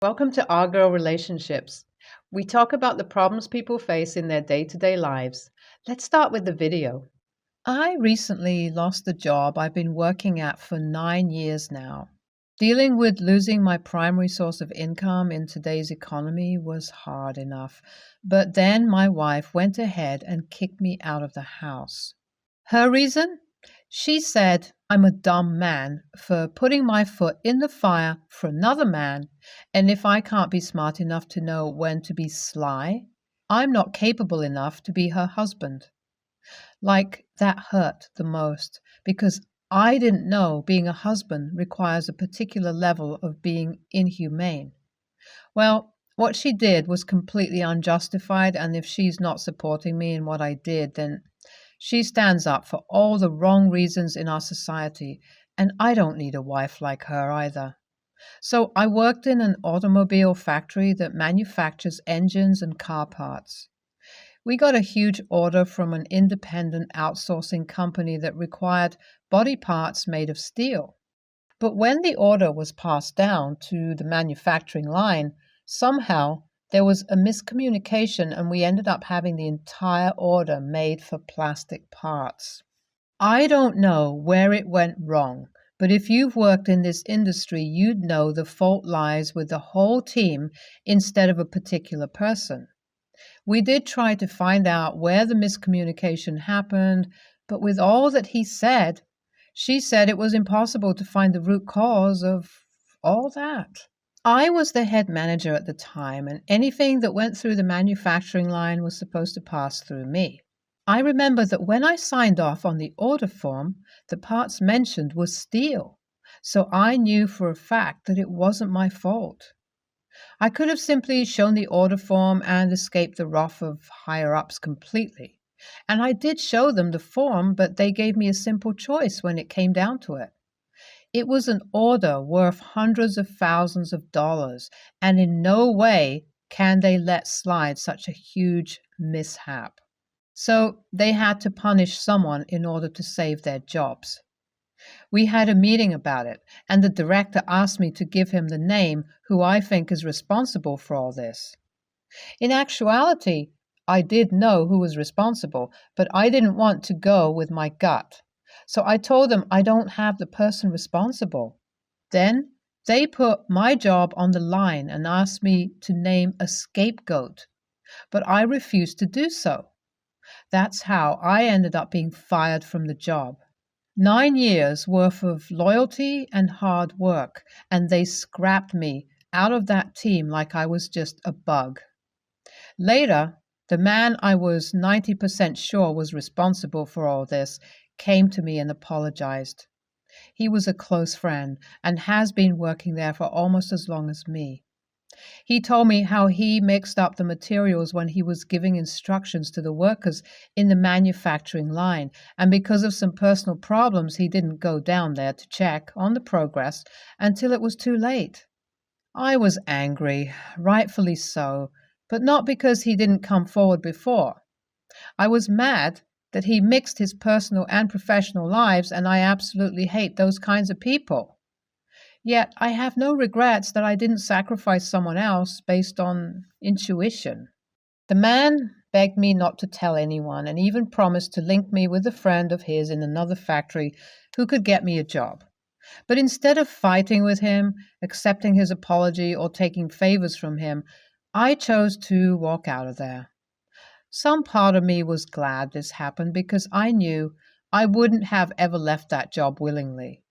Welcome to Our Girl Relationships. We talk about the problems people face in their day to day lives. Let's start with the video. I recently lost the job I've been working at for 9 years now. Dealing with losing my primary source of income in today's economy was hard enough, but then my wife went ahead and kicked me out of the house. Her reason? She said I'm a dumb man for putting my foot in the fire for another man, and if I can't be smart enough to know when to be sly, I'm not capable enough to be her husband. Like, that hurt the most because I didn't know being a husband requires a particular level of being inhumane. Well, what she did was completely unjustified, and if she's not supporting me in what I did, then she stands up for all the wrong reasons in our society, and I don't need a wife like her either. So I worked in an automobile factory that manufactures engines and car parts. We got a huge order from an independent outsourcing company that required body parts made of steel. But when the order was passed down to the manufacturing line, somehow there was a miscommunication and we ended up having the entire order made for plastic parts. I don't know where it went wrong, but if you've worked in this industry, you'd know the fault lies with the whole team instead of a particular person. We did try to find out where the miscommunication happened, but with all that she said it was impossible to find the root cause of all that. I was the head manager at the time, and anything that went through the manufacturing line was supposed to pass through me. I remember that when I signed off on the order form, the parts mentioned were steel, so I knew for a fact that it wasn't my fault. I could have simply shown the order form and escaped the wrath of higher-ups completely. And I did show them the form, but they gave me a simple choice when it came down to it. It was an order worth hundreds of thousands of dollars, and in no way can they let slide such a huge mishap. So they had to punish someone in order to save their jobs. We had a meeting about it, and the director asked me to give him the name who I think is responsible for all this. In actuality, I did know who was responsible, but I didn't want to go with my gut. So I told them I don't have the person responsible. Then they put my job on the line and asked me to name a scapegoat, but I refused to do so. That's how I ended up being fired from the job. 9 years worth of loyalty and hard work, and they scrapped me out of that team like I was just a bug. Later, the man I was 90% sure was responsible for all this came to me and apologized. He was a close friend and has been working there for almost as long as me. He told me how he mixed up the materials when he was giving instructions to the workers in the manufacturing line, and because of some personal problems, he didn't go down there to check on the progress until it was too late. I was angry, rightfully so, but not because he didn't come forward before. I was mad that he mixed his personal and professional lives, and I absolutely hate those kinds of people. Yet I have no regrets that I didn't sacrifice someone else based on intuition. The man begged me not to tell anyone and even promised to link me with a friend of his in another factory who could get me a job. But instead of fighting with him, accepting his apology, or taking favors from him, I chose to walk out of there. Some part of me was glad this happened because I knew I wouldn't have ever left that job willingly.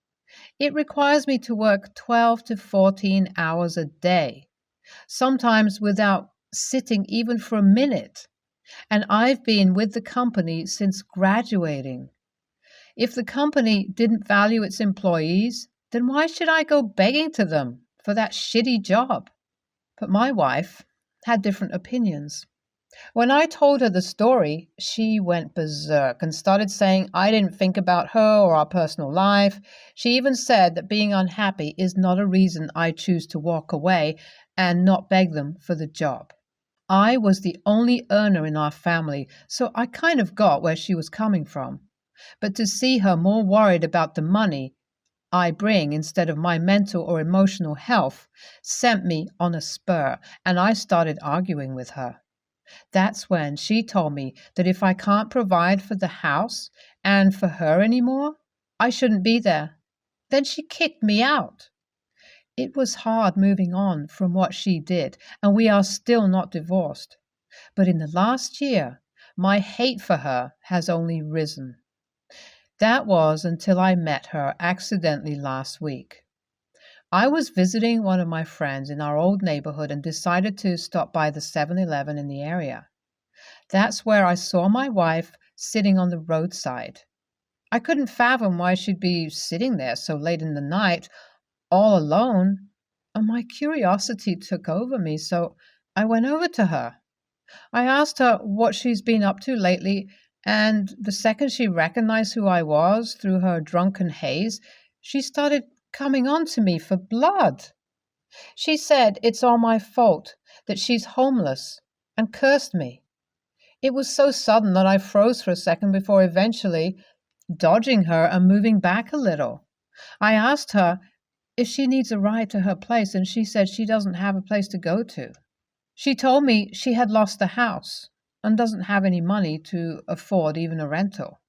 It requires me to work 12 to 14 hours a day, sometimes without sitting even for a minute. And I've been with the company since graduating. If the company didn't value its employees, then why should I go begging to them for that shitty job? But my wife had different opinions. When I told her the story, she went berserk and started saying I didn't think about her or our personal life. She even said that being unhappy is not a reason I choose to walk away and not beg them for the job. I was the only earner in our family, so I kind of got where she was coming from. But to see her more worried about the money, I bring instead of my mental or emotional health sent me on a spur, and I started arguing with her. That's when she told me that if I can't provide for the house and for her anymore, I shouldn't be there. Then she kicked me out. It was hard moving on from what she did, and we are still not divorced. But in the last year, my hate for her has only risen. That was until I met her accidentally last week. I was visiting one of my friends in our old neighborhood and decided to stop by the 7-Eleven in the area. That's where I saw my wife sitting on the roadside. I couldn't fathom why she'd be sitting there so late in the night, all alone, and my curiosity took over me, so I went over to her. I asked her what she's been up to lately, and the second she recognized who I was through her drunken haze, she started coming on to me for blood. She said it's all my fault, that she's homeless, and cursed me. It was so sudden that I froze for a second before eventually dodging her and moving back a little. I asked her if she needs a ride to her place, and she said she doesn't have a place to go to. She told me she had lost the house and doesn't have any money to afford even a rental.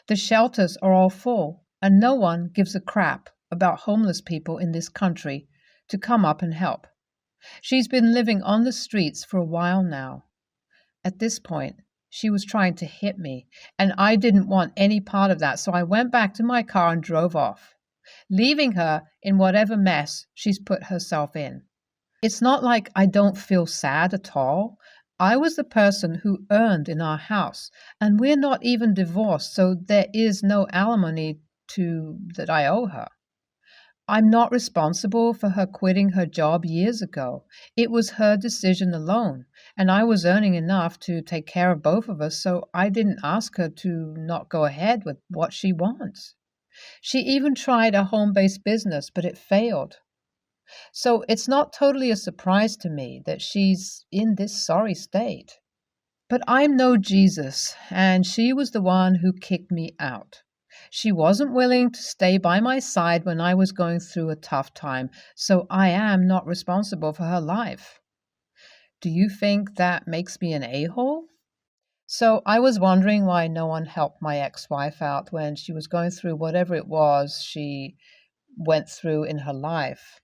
The shelters are all full, and no one gives a crap about homeless people in this country to come up and help. She's been living on the streets for a while now. At this point, she was trying to hit me, and I didn't want any part of that, so I went back to my car and drove off, leaving her in whatever mess she's put herself in. It's not like I don't feel sad at all. I was the person who earned in our house, and we're not even divorced, so there is no alimony that I owe her. I'm not responsible for her quitting her job years ago. It was her decision alone, and I was earning enough to take care of both of us, so I didn't ask her to not go ahead with what she wants. She even tried a home-based business, but it failed. So it's not totally a surprise to me that she's in this sorry state. But I'm no Jesus, and she was the one who kicked me out. She wasn't willing to stay by my side when I was going through a tough time, so I am not responsible for her life. Do you think that makes me an a-hole? So I was wondering why no one helped my ex-wife out when she was going through whatever it was she went through in her life.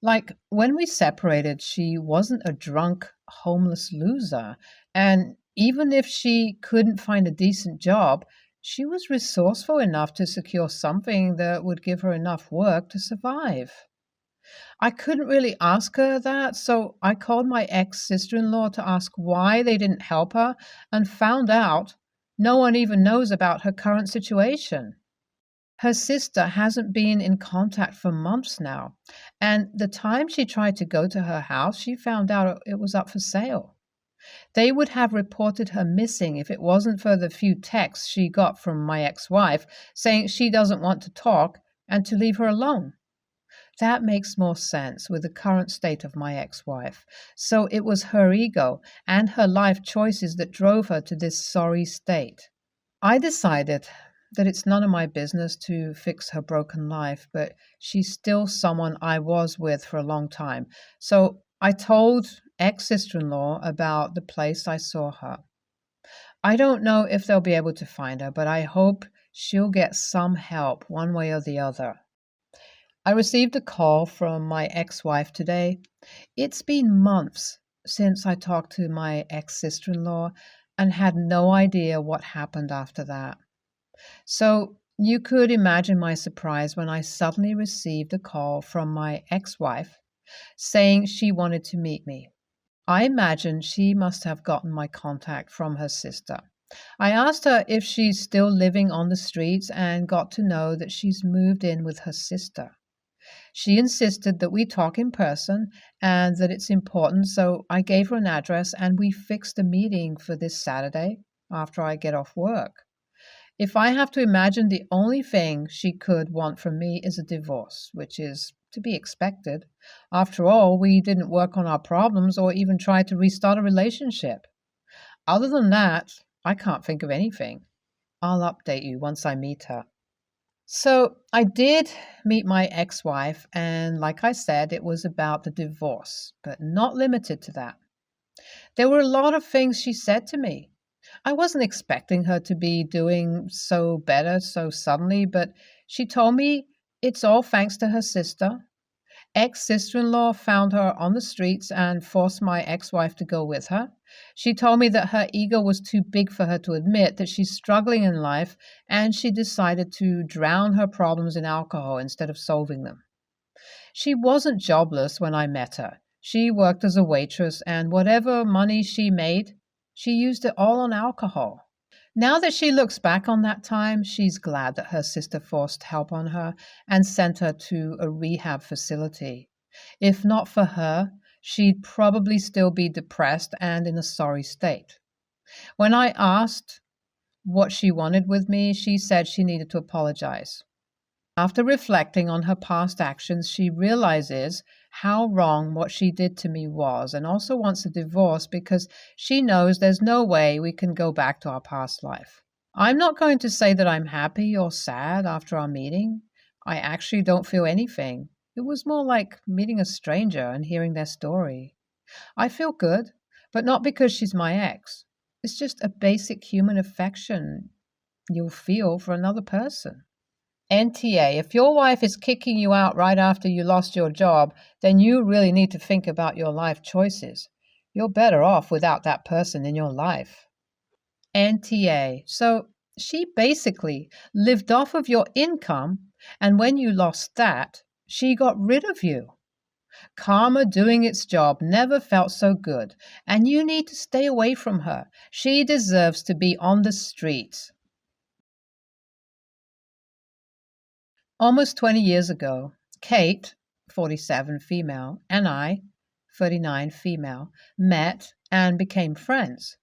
Like, when we separated, she wasn't a drunk, homeless loser. And even if she couldn't find a decent job, she was resourceful enough to secure something that would give her enough work to survive. I couldn't really ask her that, so I called my ex-sister-in-law to ask why they didn't help her and found out no one even knows about her current situation. Her sister hasn't been in contact for months now, and the time she tried to go to her house, she found out it was up for sale. They would have reported her missing if it wasn't for the few texts she got from my ex-wife saying she doesn't want to talk and to leave her alone. That makes more sense with the current state of my ex-wife. So it was her ego and her life choices that drove her to this sorry state. I decided that it's none of my business to fix her broken life, but she's still someone I was with for a long time. So I told ex-sister-in-law about the place I saw her. I don't know if they'll be able to find her, but I hope she'll get some help one way or the other. I received a call from my ex-wife today. It's been months since I talked to my ex-sister-in-law and had no idea what happened after that. So you could imagine my surprise when I suddenly received a call from my ex-wife saying she wanted to meet me. I imagine she must have gotten my contact from her sister. I asked her if she's still living on the streets and got to know that she's moved in with her sister. She insisted that we talk in person and that it's important, so I gave her an address and we fixed a meeting for this Saturday after I get off work. If I have to imagine, the only thing she could want from me is a divorce, which is to be expected. After all, we didn't work on our problems or even try to restart a relationship. Other than that, I can't think of anything. I'll update you once I meet her. So I did meet my ex wife, and like I said, it was about the divorce, but not limited to that. There were a lot of things she said to me. I wasn't expecting her to be doing so better so suddenly, but she told me it's all thanks to her sister. Ex sister in law found her on the streets and forced my ex wife to go with her. She told me that her ego was too big for her to admit that she's struggling in life, and she decided to drown her problems in alcohol instead of solving them. She wasn't jobless when I met her. She worked as a waitress, and whatever money she made, she used it all on alcohol. Now that she looks back on that time, she's glad that her sister forced help on her and sent her to a rehab facility. If not for her, she'd probably still be depressed and in a sorry state. When I asked what she wanted with me, she said she needed to apologize. After reflecting on her past actions, she realizes how wrong what she did to me was and also wants a divorce because she knows there's no way we can go back to our past life. I'm not going to say that I'm happy or sad after our meeting. I actually don't feel anything. It was more like meeting a stranger and hearing their story. I feel good, but not because she's my ex. It's just a basic human affection you'll feel for another person. NTA, if your wife is kicking you out right after you lost your job, then you really need to think about your life choices. You're better off without that person in your life. NTA. So she basically lived off of your income, and when you lost that, she got rid of you. Karma doing its job never felt so good, and you need to stay away from her. She deserves to be on the streets. Almost 20 years ago, Kate, 47 female, and I, 39 female, met and became friends.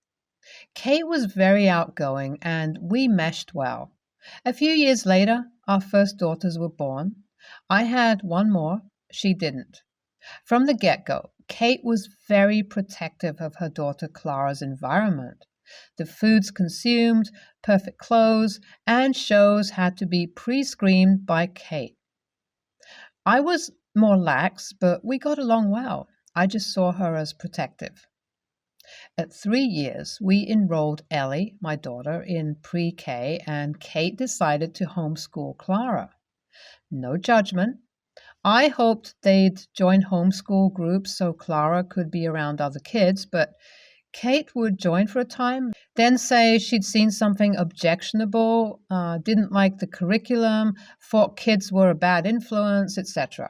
Kate was very outgoing and we meshed well. A few years later, our first daughters were born. I had one more, she didn't. From the get go, Kate was very protective of her daughter Clara's environment. The foods consumed, perfect clothes, and shows had to be pre screened by Kate. I was more lax, but we got along well. I just saw her as protective. At 3 years, we enrolled Ellie, my daughter, in pre K, and Kate decided to homeschool Clara. No judgment. I hoped they'd join homeschool groups so Clara could be around other kids, but Kate would join for a time, then say she'd seen something objectionable, didn't like the curriculum, thought kids were a bad influence, etc.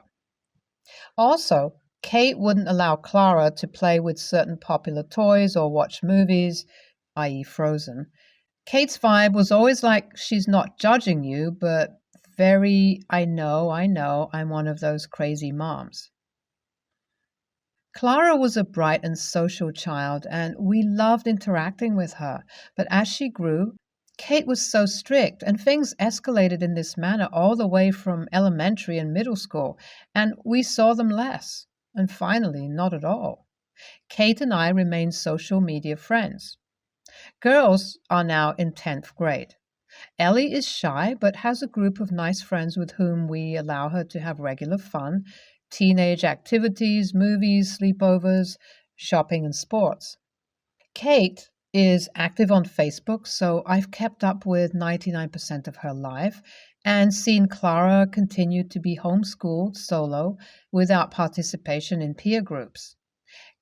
Also, Kate wouldn't allow Clara to play with certain popular toys or watch movies, i.e., Frozen. Kate's vibe was always like she's not judging you, but very, I know, I'm one of those crazy moms. Clara was a bright and social child, and we loved interacting with her. But as she grew, Kate was so strict, and things escalated in this manner all the way from elementary and middle school, and we saw them less, and finally, not at all. Kate and I remained social media friends. Girls are now in 10th grade. Ellie is shy, but has a group of nice friends with whom we allow her to have regular fun, teenage activities, movies, sleepovers, shopping, and sports. Kate is active on Facebook, so I've kept up with 99% of her life and seen Clara continue to be homeschooled solo without participation in peer groups.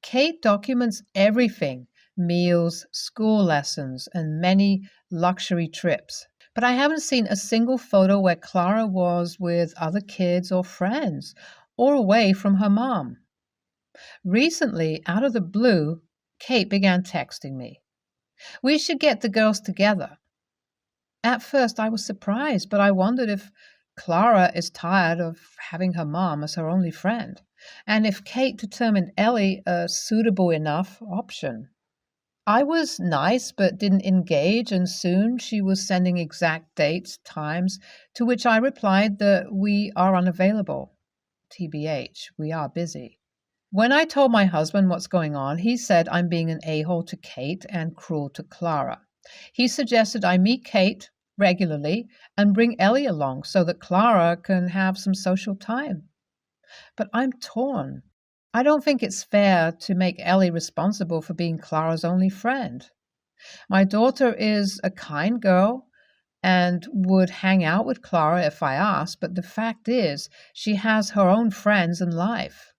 Kate documents everything: meals, school lessons, and many luxury trips. But I haven't seen a single photo where Clara was with other kids or friends or away from her mom. Recently, out of the blue, Kate began texting me. We should get the girls together. At first, I was surprised, but I wondered if Clara is tired of having her mom as her only friend, and if Kate determined Ellie a suitable enough option. I was nice but didn't engage, and soon she was sending exact dates, times, to which I replied that we are unavailable. TBH, we are busy. When I told my husband what's going on, he said I'm being an a-hole to Kate and cruel to Clara. He suggested I meet Kate, regularly and bring Ellie along so that Clara can have some social time. But I'm torn. I don't think it's fair to make Ellie responsible for being Clara's only friend. My daughter is a kind girl and would hang out with Clara if I asked, but the fact is, she has her own friends and life.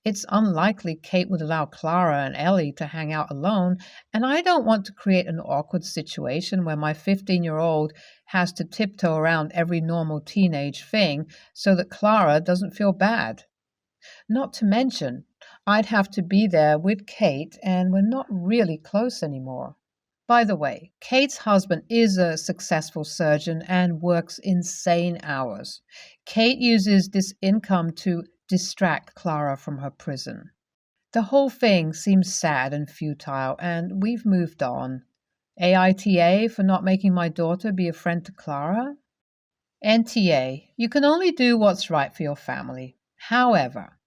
It's unlikely Kate would allow Clara and Ellie to hang out alone, and I don't want to create an awkward situation where my 15-year-old has to tiptoe around every normal teenage thing so that Clara doesn't feel bad. Not to mention, I'd have to be there with Kate, and we're not really close anymore. By the way, Kate's husband is a successful surgeon and works insane hours. Kate uses this income to distract Clara from her prison. The whole thing seems sad and futile, and we've moved on. AITA for not making my daughter be a friend to Clara? NTA, you can only do what's right for your family. However,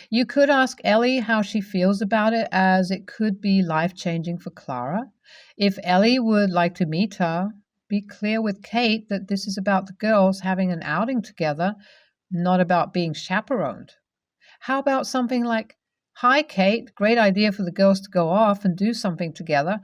you could ask Ellie how she feels about it, as it could be life-changing for Clara. If Ellie would like to meet her, be clear with Kate that this is about the girls having an outing together, not about being chaperoned. How about something like, "Hi, Kate, great idea for the girls to go off and do something together.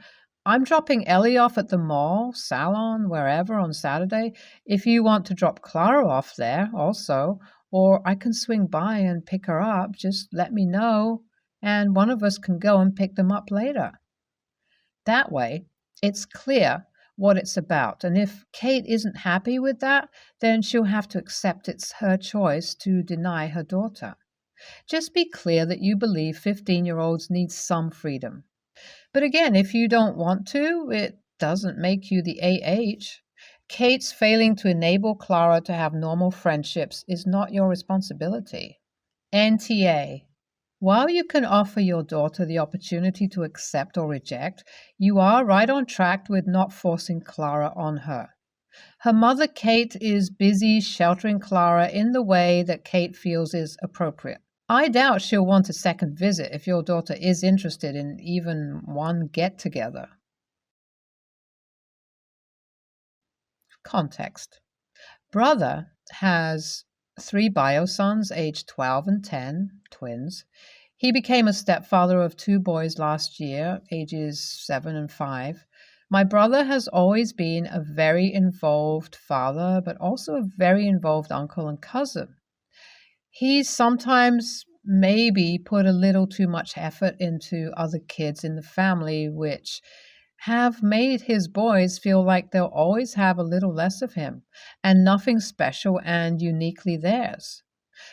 I'm dropping Ellie off at the mall, salon, wherever on Saturday. If you want to drop Clara off there also, or I can swing by and pick her up, just let me know, and one of us can go and pick them up later." That way, it's clear what it's about, and if Kate isn't happy with that, then she'll have to accept it's her choice to deny her daughter. Just be clear that you believe 15-year-olds need some freedom. But again, if you don't want to, it doesn't make you the AH. Kate's failing to enable Clara to have normal friendships is not your responsibility. NTA. While you can offer your daughter the opportunity to accept or reject, you are right on track with not forcing Clara on her. Her mother, Kate, is busy sheltering Clara in the way that Kate feels is appropriate. I doubt she'll want a second visit if your daughter is interested in even one get-together. Context. Brother has 3 bio sons aged 12 and 10, twins. He became a stepfather of 2 boys last year, ages 7 and 5. My brother has always been a very involved father, but also a very involved uncle and cousin. He's sometimes maybe put a little too much effort into other kids in the family, which have made his boys feel like they'll always have a little less of him and nothing special and uniquely theirs.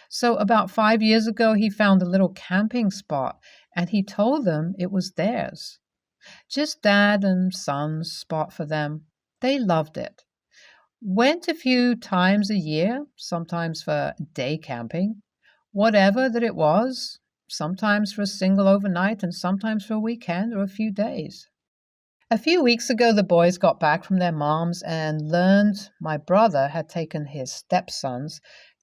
So about 5 years ago, he found a little camping spot and he told them it was theirs. Just dad and son's spot for them. They loved it. Went a few times a year, sometimes for day camping, whatever that it was, sometimes for a single overnight and sometimes for a weekend or a few days. A few weeks ago, the boys got back from their moms and learned my brother had taken his stepsons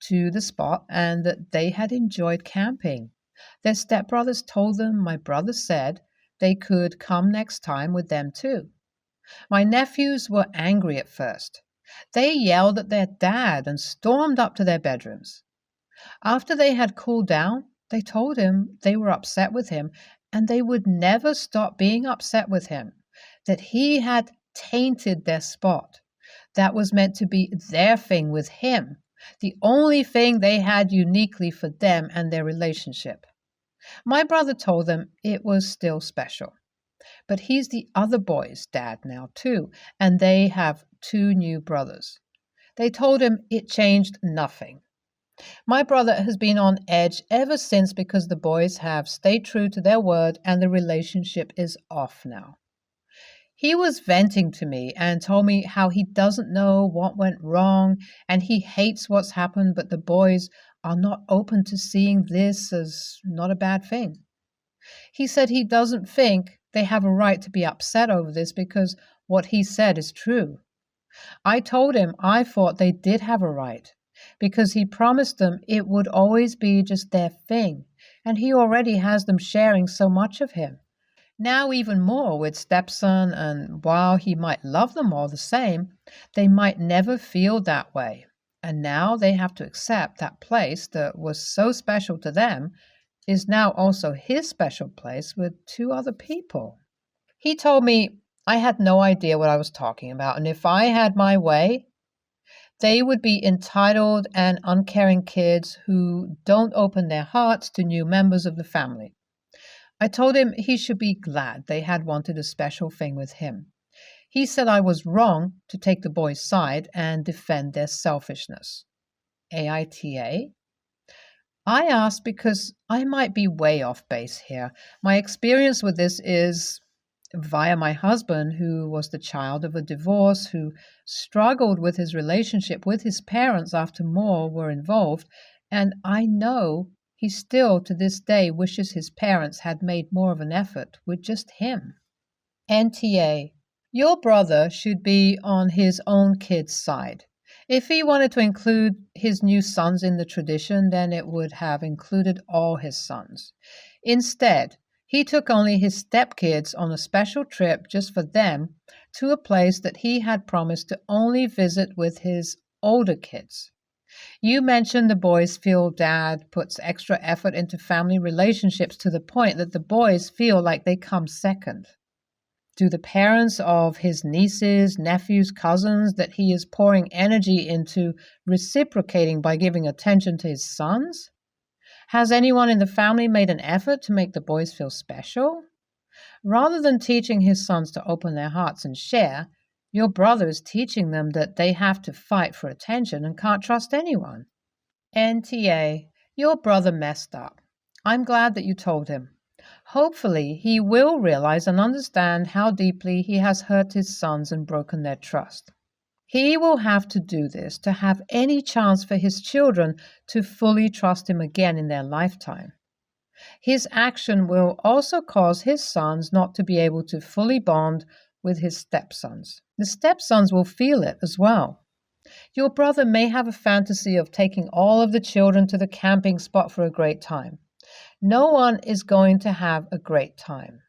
to the spot and that they had enjoyed camping. Their stepbrothers told them my brother said they could come next time with them too. My nephews were angry at first. They yelled at their dad and stormed up to their bedrooms. After they had cooled down, they told him they were upset with him and they would never stop being upset with him, that he had tainted their spot. That was meant to be their thing with him, the only thing they had uniquely for them and their relationship. My brother told them it was still special. But he's the other boy's dad now too, and they have 2 new brothers. They told him it changed nothing. My brother has been on edge ever since because the boys have stayed true to their word and the relationship is off now. He was venting to me and told me how he doesn't know what went wrong and he hates what's happened, but the boys are not open to seeing this as not a bad thing. He said he doesn't think they have a right to be upset over this because what he said is true. I told him I thought they did have a right because he promised them it would always be just their thing, and he already has them sharing so much of him. Now, even more with stepson, and while he might love them all the same, they might never feel that way. And now they have to accept that place that was so special to them is now also his special place with two other people. He told me I had no idea what I was talking about, and if I had my way, they would be entitled and uncaring kids who don't open their hearts to new members of the family. I told him he should be glad they had wanted a special thing with him. He said I was wrong to take the boys' side and defend their selfishness. AITA? I asked because I might be way off base here. My experience with this is via my husband, who was the child of a divorce, who struggled with his relationship with his parents after more were involved, and I know he still to this day wishes his parents had made more of an effort with just him. NTA. Your brother should be on his own kid's side. If he wanted to include his new sons in the tradition, then it would have included all his sons. Instead, he took only his stepkids on a special trip just for them to a place that he had promised to only visit with his older kids. You mentioned the boys feel dad puts extra effort into family relationships to the point that the boys feel like they come second. Do the parents of his nieces, nephews, cousins that he is pouring energy into reciprocating by giving attention to his sons? Has anyone in the family made an effort to make the boys feel special? Rather than teaching his sons to open their hearts and share, your brother is teaching them that they have to fight for attention and can't trust anyone. NTA, your brother messed up. I'm glad that you told him. Hopefully, he will realize and understand how deeply he has hurt his sons and broken their trust. He will have to do this to have any chance for his children to fully trust him again in their lifetime. His action will also cause his sons not to be able to fully bond with his stepsons. The stepsons will feel it as well. Your brother may have a fantasy of taking all of the children to the camping spot for a great time. No one is going to have a great time.